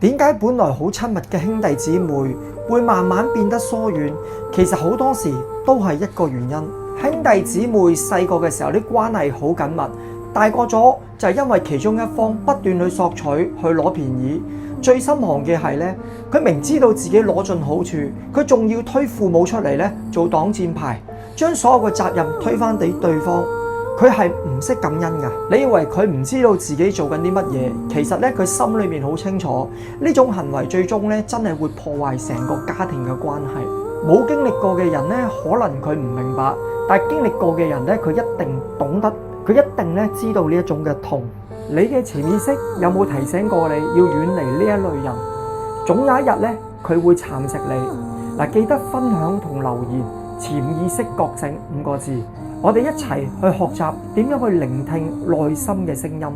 點解本來好親密嘅兄弟姊妹會慢慢變得疏遠？其實好多時都係一個原因。兄弟姊妹細個嘅時候啲關係好緊密，大個咗就係因為其中一方不斷去索取去攞便宜。最心寒嘅係呢，佢明知道自己攞盡好處，佢仲要推父母出嚟呢做擋箭牌，將所有嘅責任推返俾對方。佢係唔識感恩㗎。你以為佢唔知道自己做緊啲乜嘢？其實咧，佢心裏面好清楚，呢種行為最終咧真係會破壞成個家庭嘅關係。冇經歷過嘅人咧，可能佢唔明白，但係經歷過嘅人咧，佢一定懂得，佢一定咧知道呢一種嘅痛。你嘅潛意識有冇提醒過你要遠離呢一類人？總有一日咧，佢會蠶食你。嗱，記得分享同留言，潛意識覺醒5個字。我哋一齊去學習點樣去聆聽內心嘅聲音。